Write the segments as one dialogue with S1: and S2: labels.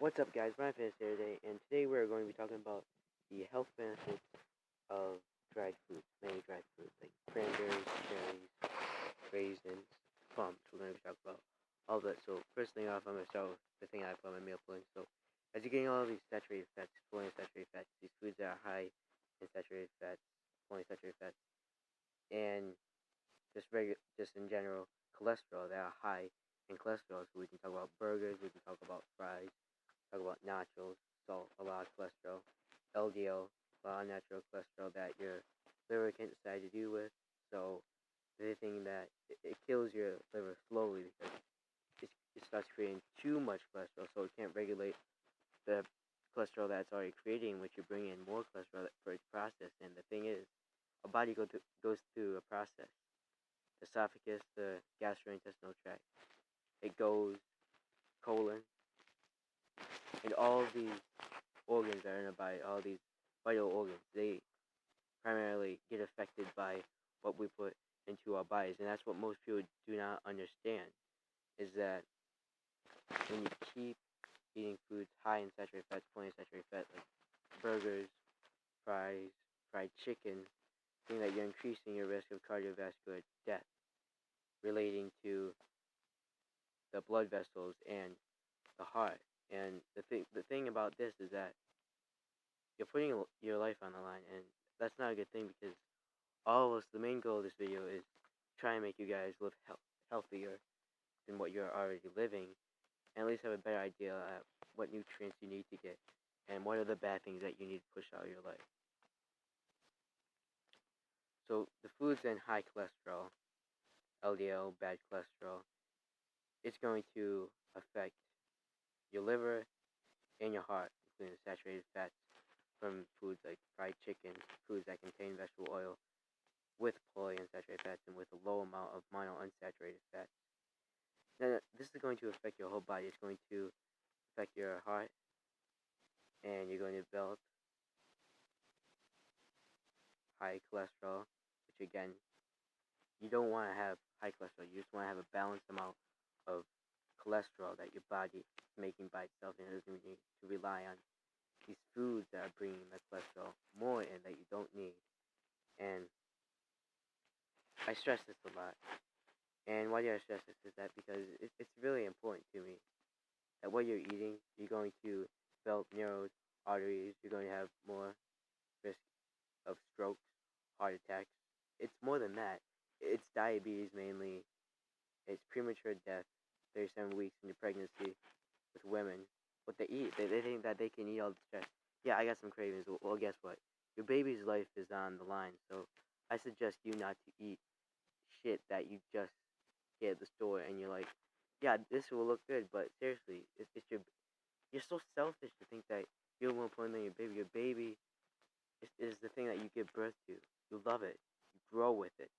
S1: What's up, guys? Brian Fitness here today, and today we're going to be talking about the health benefits of dried fruits, mainly dried fruits like cranberries, cherries, raisins, plums. We're going to be talking about all that. So first thing off, I'm going to start with the thing I put on my meal plan. So as you're getting all of these saturated fats, polyunsaturated fats, these foods that are high in saturated fats, polyunsaturated fats, and just in general, cholesterol that are high in cholesterol. So we can talk about burgers, we can talk about fries, talk about nachos, salt, a lot of cholesterol, LDL, a lot of natural cholesterol that your liver can't decide to do with. So the thing that it kills your liver slowly because it starts creating too much cholesterol, so it can't regulate the cholesterol that it's already creating, which you bring in more cholesterol for its process. And the thing is, a body goes through a process. The esophagus, the gastrointestinal tract, it goes colon, and all these organs that are in the body, all these vital organs, they primarily get affected by what we put into our bodies. And that's what most people do not understand, is that when you keep eating foods high in saturated fats, polyunsaturated fat, like burgers, fries, fried chicken, seeing that you're increasing your risk of cardiovascular death relating to the blood vessels and the heart. And the thing about this is that you're putting your life on the line, and that's not a good thing because all of us, the main goal of this video is try and make you guys live healthier than what you're already living, and at least have a better idea of what nutrients you need to get and what are the bad things that you need to push out of your life. So the foods in high cholesterol, LDL, bad cholesterol, it's going to affect your liver and your heart, including saturated fats from foods like fried chicken, foods that contain vegetable oil with polyunsaturated fats and with a low amount of monounsaturated fats. Now, this is going to affect your whole body. It's going to affect your heart, and you're going to develop high cholesterol, which again, you don't want to have high cholesterol. You just want to have a balanced amount of cholesterol that your body is making by itself, and it doesn't need to rely on these foods that are bringing the cholesterol more in that you don't need. And I stress this a lot. And why do I stress this is that because it's really important to me that what you're eating, you're going to develop narrowed arteries, you're going to have more risk of strokes, heart attacks. It's more than that. It's diabetes mainly. It's premature death, 37 weeks into pregnancy with women. What they eat, they think that they can eat all the stress. Yeah, I got some cravings. Well, guess what? Your baby's life is on the line, so I suggest you not to eat shit that you just get at the store and you're like, yeah, this will look good, but seriously, you're so selfish to think that you're more important than your baby. Your baby is the thing that you give birth to. You love it. You grow with it.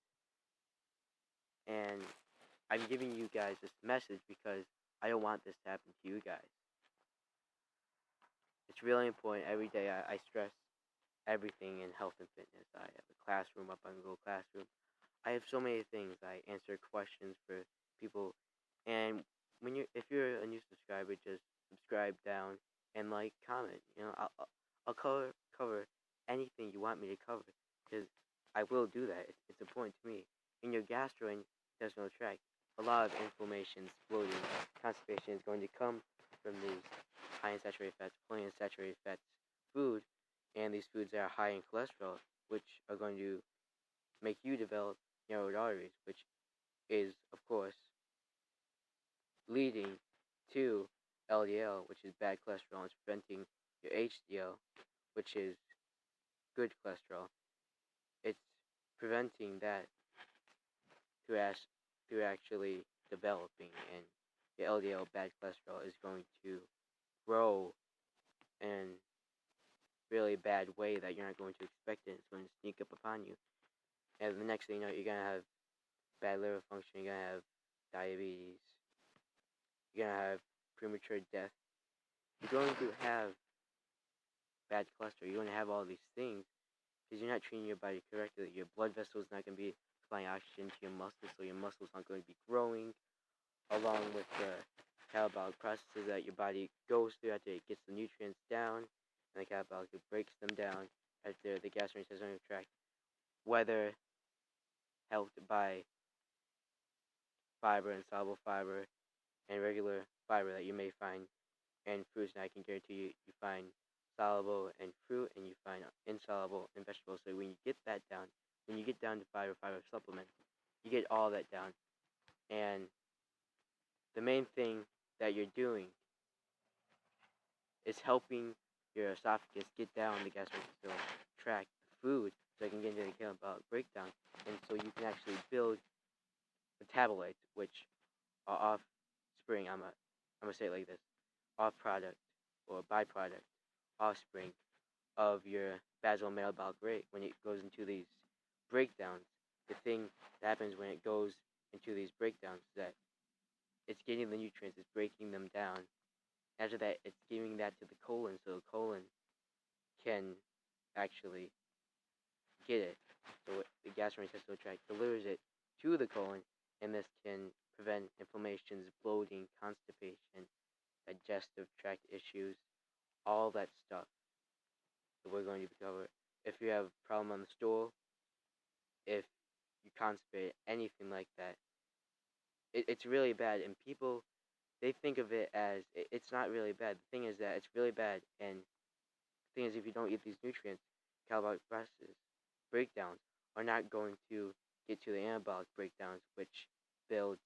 S1: And I'm giving you guys this message because I don't want this to happen to you guys. It's really important. Every day I stress everything in health and fitness. I have a classroom up on Google Classroom. I have so many things. I answer questions for people. And if you're a new subscriber, just subscribe down and like, comment. I'll cover anything you want me to cover because I will do that. It's important to me. In your gastrointestinal tract, a lot of inflammation, bloating, constipation is going to come from these high in saturated fats, polyunsaturated fats food, and these foods that are high in cholesterol, which are going to make you develop narrowed arteries, which is, of course, leading to LDL, which is bad cholesterol, and it's preventing your HDL, which is good cholesterol. It's preventing that to actually developing, and your LDL, bad cholesterol, is going to grow in really bad way that you're not going to expect it. It's going to sneak up upon you. And the next thing you know, you're going to have bad liver function, you're going to have diabetes, you're going to have premature death, you're going to have bad cholesterol, you're going to have all these things because you're not treating your body correctly. Your blood vessels not going to be supplying oxygen to your muscles, so your muscles aren't going to be growing along with the catabolic processes that your body goes through after it gets the nutrients down, and the catabolic breaks them down after the gastrointestinal tract, whether helped by fiber, insoluble fiber, and regular fiber that you may find in fruits. And I can guarantee you find soluble in fruit and you find insoluble in vegetables. So when you get that down, when you get down to fiber supplement, you get all that down. And the main thing that you're doing is helping your esophagus get down the gastrointestinal tract, the food, so it can get into the catabolic breakdown, and so you can actually build metabolites, which are offspring. I'm gonna say it like this: off product or byproduct, offspring of your basal metabolic rate when it goes into these breakdowns. The thing that happens when it goes into these breakdowns is that it's getting the nutrients, it's breaking them down. After that, it's giving that to the colon, so the colon can actually get it. So the gastrointestinal tract delivers it to the colon, and this can prevent inflammations, bloating, constipation, digestive tract issues, all that stuff that we're going to cover. If you have a problem on the stool, if you constipate, anything like that, it's really bad. And people, they think of it as it's not really bad. The thing is that it's really bad, and the thing is, if you don't eat these nutrients, catabolic processes, breakdowns are not going to get to the anabolic breakdowns, which builds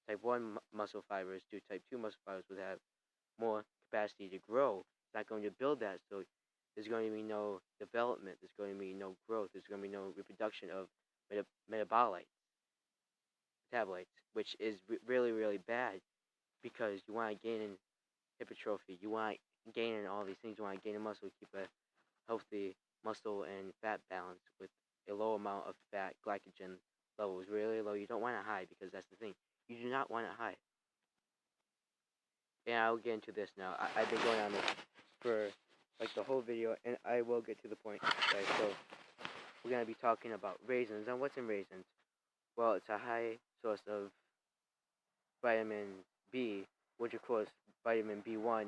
S1: type 1 muscle fibers to type 2 muscle fibers would have more capacity to grow. It's not going to build that, so there's going to be no development, there's going to be no growth, there's going to be no reproduction of metabolites, which is really, really bad because you want to gain in hypertrophy, you want to gain in all these things, you want to gain in muscle, keep a healthy muscle and fat balance with a low amount of fat, glycogen levels really low. You don't want it high because that's the thing. You do not want it high. And I'll get into this now. I've been going on this for like the whole video, and I will get to the point. Okay, so we're going to be talking about raisins. And what's in raisins? Well, it's a high source of vitamin B, which of course vitamin B1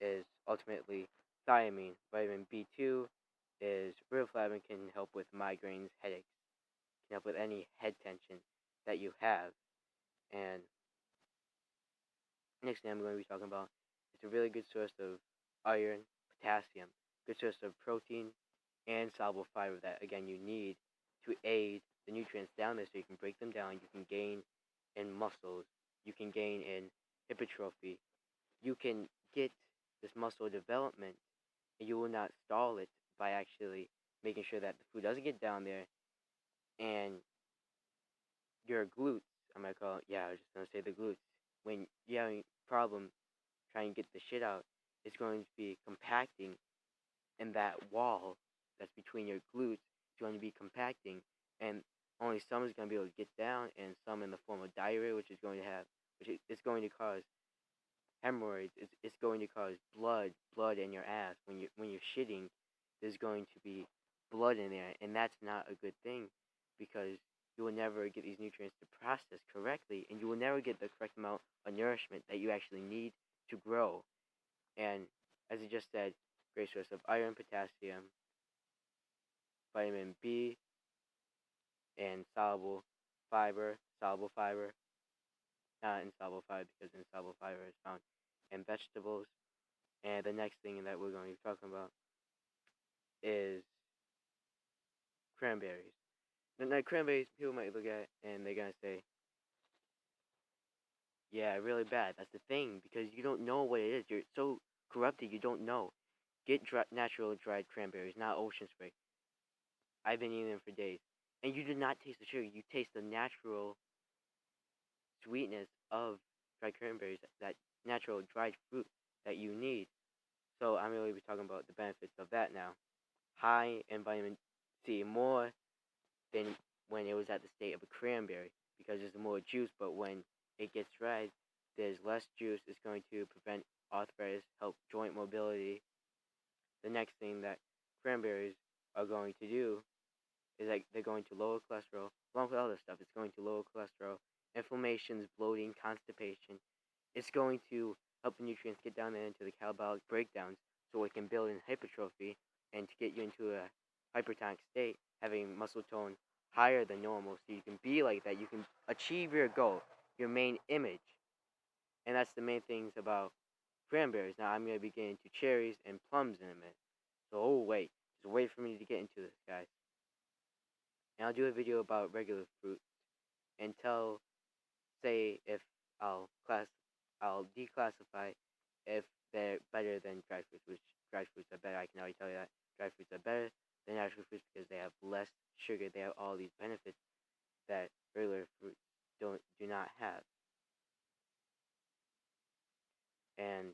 S1: is ultimately thiamine. Vitamin B2 is riboflavin, can help with migraines, headaches, can help with any head tension that you have. And next thing I'm going to be talking about, it's a really good source of iron, potassium, good source of protein and soluble fiber that again you need to aid the nutrients down there so you can break them down. You can gain in muscles, you can gain in hypertrophy, you can get this muscle development, and you will not stall it by actually making sure that the food doesn't get down there, and your glutes, I'm gonna call it, yeah, I was just gonna say the glutes, when you're having a problem trying to get the shit out, it's going to be compacting, and that wall that's between your glutes is going to be compacting, and only some is going to be able to get down, and some in the form of diarrhea, which is going to have, it's going to cause hemorrhoids. It's going to cause blood in your ass when you're shitting. There's going to be blood in there, and that's not a good thing because you will never get these nutrients to process correctly, and you will never get the correct amount of nourishment that you actually need to grow. And as I just said, great source of iron, potassium, vitamin B, and soluble fiber, not insoluble fiber because insoluble fiber is found in vegetables. And the next thing that we're going to be talking about is cranberries. Now, cranberries, people might look at it and they're going to say, yeah, really bad. That's the thing, because you don't know what it is. You're so corrupted, you don't know. Get natural dried cranberries, not ocean spray. I've been eating them for days. And you do not taste the sugar. You taste the natural sweetness of dried cranberries, that natural dried fruit that you need. So I'm really be talking about the benefits of that now. High in vitamin C, more than when it was at the state of a cranberry, because there's more juice, but when it gets dried, there's less juice. It's going to prevent arthritis, help joint mobility. The next thing that cranberries are going to do is like they're going to lower cholesterol, along with other stuff. It's going to lower cholesterol, inflammations, bloating, constipation. It's going to help the nutrients get down there into the catabolic breakdowns so it can build in hypertrophy and to get you into a hypertonic state, having muscle tone higher than normal so you can be like that. You can achieve your goal, your main image. And that's the main things about cranberries. Now I'm going to be getting into cherries and plums in a minute. So wait. Just wait for me to get into this, guys. And I'll do a video about regular fruit and say if I'll declassify if they're better than dried fruits, which dried fruits are better. I can already tell you that dried fruits are better than natural fruits because they have less sugar. They have all these benefits that regular fruits do not have. And